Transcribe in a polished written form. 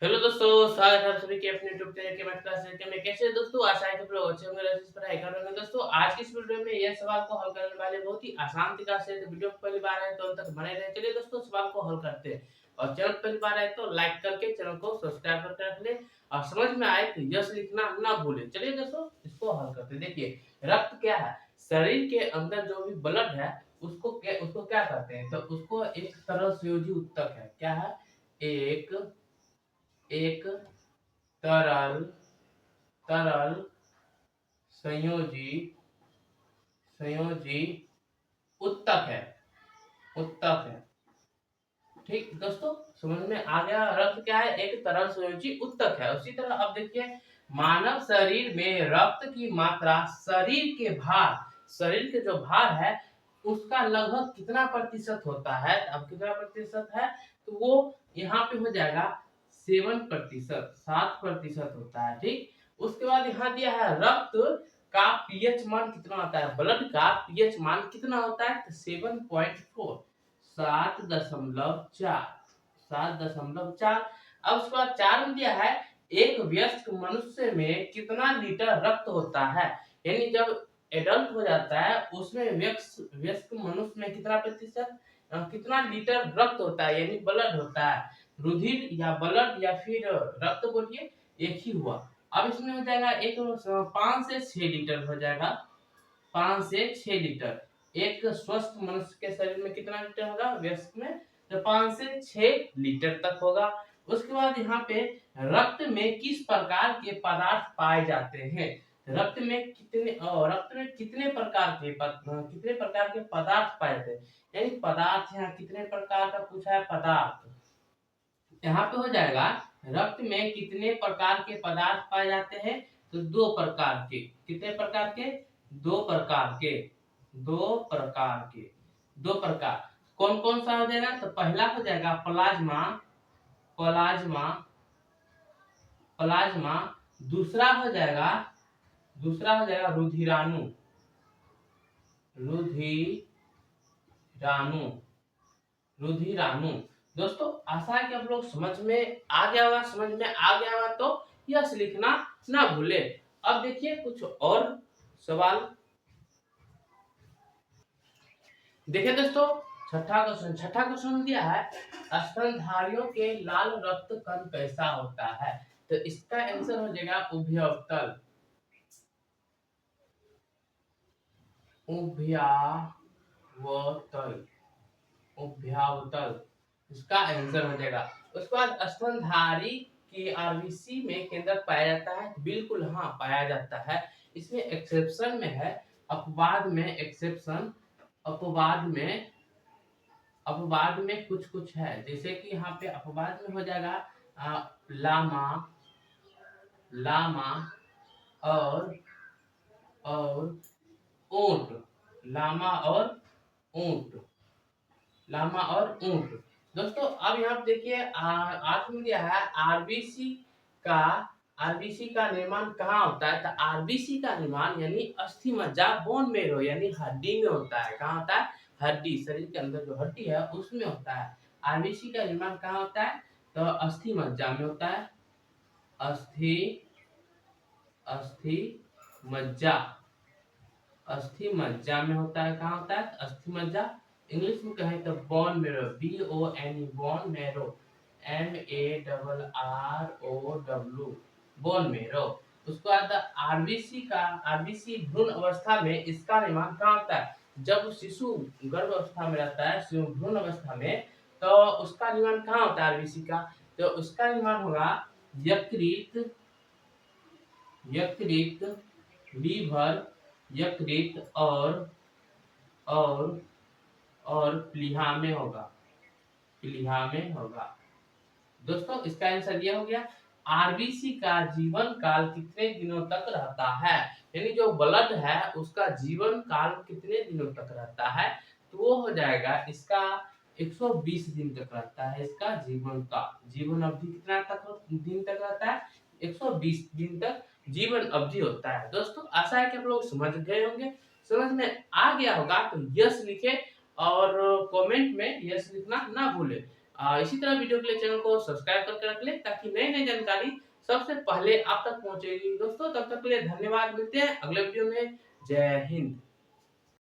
Hello दोस्तों, स्वागत है आप सभी के अपने यूट्यूब चैनल के मैथ क्लास में। कैसे हैं दोस्तों? आशा है कि आप लोग अच्छे होंगे, अच्छे से पढ़ाई कर रहे होंगे। दोस्तों आज की इस वीडियो में यह सवाल को हल करने वाले बहुत ही आसान तरीका से, तो वीडियो पहली बार है तो अंत तक बने रहे। चलिए दोस्तों सवाल को हल करते हैं। और चैनल पहली बार है तो लाइक करके चैनल को सब्सक्राइब करके रख ले, और समझ में आए तो यस लिखना ना भूले। चलिए दोस्तों इसको हल करते हैं। देखिए, रक्त क्या है? शरीर के अंदर जो भी ब्लड है उसको क्या कहते हैं? तो उसको एक तरल संयोजी उत्तक है। क्या है? एक एक तरल तरल संयोजी संयोजी उत्तक है। उत्तक है। ठीक दोस्तों, समझ में आ गया? रक्त क्या है? एक तरल संयोजी उत्तक है। उसी तरह अब देखिए, मानव शरीर में रक्त की मात्रा शरीर के जो भार है उसका लगभग कितना प्रतिशत होता है? अब कितना प्रतिशत है? तो वो यहाँ पे हो जाएगा 7%, 7% होता है। ठीक, उसके बाद यहाँ दिया है रक्त का पीएच मान कितना होता है? ब्लड का पीएच मान कितना होता है? 7.4, 7.4, 7.4। अब उसके बाद 4 में दिया है एक वयस्क मनुष्य में कितना लीटर रक्त होता है? यानी जब एडल्ट हो जाता है उसमें वयस्क मनुष्य में कितना प्रतिशत, कितना लीटर रक्त होता है, यानी ब्लड होता है। रुधिर या ब्लड या फिर रक्त बोलिए, एक ही हुआ। अब इसमें हो जाएगा एक 5 से 6 लीटर हो जाएगा। 5 से 6 लीटर। एक स्वस्थ मनुष्य के शरीर में कितना लीटर होगा वयस्क में? तो 5 से 6 लीटर तक होगा। उसके बाद यहाँ पे रक्त में किस प्रकार के पदार्थ पाए जाते हैं? रक्त में कितने प्रकार के पदार्थ पाए जाते हैं? यानी पदार्थ यहाँ कितने प्रकार का पूछा है? पदार्थ। यहाँ पे हो जाएगा रक्त में कितने प्रकार के पदार्थ पाए जाते हैं? तो 2 प्रकार के। कितने प्रकार के? 2 प्रकार के। 2 प्रकार के। 2 प्रकार कौन कौन सा हो जाएगा? तो पहला हो जाएगा प्लाज्मा। प्लाज्मा प्लाज्मा दूसरा हो जाएगा रुधिराणु। रुधिराणु रुधिराणु। दोस्तों आशा है कि आप लोग समझ में आ गया होगा। समझ में आ गया होगा तो यस लिखना ना भूले। अब देखिए कुछ और सवाल। देखिए दोस्तों, छठा क्वेश्चन दिया है स्तनधारियों के लाल रक्त कण कैसा होता है? तो इसका आंसर हो जाएगा उभयवतल। उभयावतल उभयावतल इसका आंसर हो जाएगा। उसके बाद स्तनधारी की आरबीसी में केंद्रक पाया जाता है? बिल्कुल हाँ, पाया जाता है। इसमें एक्सेप्शन में है, अपवाद में एक्सेप्शन, अपवाद में कुछ कुछ है। जैसे कि यहाँ पे अपवाद में हो जाएगा लामा लामा और ऊंट। लामा और ऊंट लामा और ऊंट। दोस्तों अब यहाँ पे देखिए, आठ में दिया है का आरबीसी का निर्माण कहाँ होता है? तो आरबीसी का निर्माण यानी अस्थि मज्जा, बोन मेरो यानी हड्डी में होता है। कहाँ होता है? हड्डी। शरीर के अंदर जो हड्डी है उसमें होता है। आरबीसी का निर्माण कहाँ होता है? तो अस्थि मज्जा में होता है। अस्थि अस्थि मज्जा अस्थि मज्जा में होता है। कहाँ होता है? अस्थि मज्जा। इंग्लिश में कहें तो bone marrow, BONE, bone marrow, MARROW, bone marrow. उसके बाद आरबीसी भ्रूण अवस्था में इसका निर्माण कहाँ होता है? जब शिशु गर्भ अवस्था में रहता है, शिशु भ्रूण अवस्था में, तो उसका निर्माण कहाँ होता है आरबीसी का? तो उसका निर्माण होगा यकृत, लीवर, यकृत और प्लीहा में होगा। दोस्तों इसका आंसर ये हो गया। आरबीसी का जीवन काल कितने दिनों तक रहता है? यानी जो ब्लड है उसका जीवन काल कितने दिनों तक रहता है? तो वो हो जाएगा इसका 120 दिन तक रहता है। इसका जीवन अवधि कितना दिन तक रहता है? 120 दिन तक जीवन अवधि होता है। दोस्तों आशा है कि आप लोग समझ गए होंगे। समझ में आ गया होगा तो यस लिखे और कमेंट में यस लिखना ना भूले। इसी तरह वीडियो के लिए चैनल को सब्सक्राइब करके रख ले ताकि नई नई जानकारी सबसे पहले आप तक पहुंचेगी। दोस्तों तब तक के लिए धन्यवाद, मिलते हैं अगले वीडियो में। जय हिंद।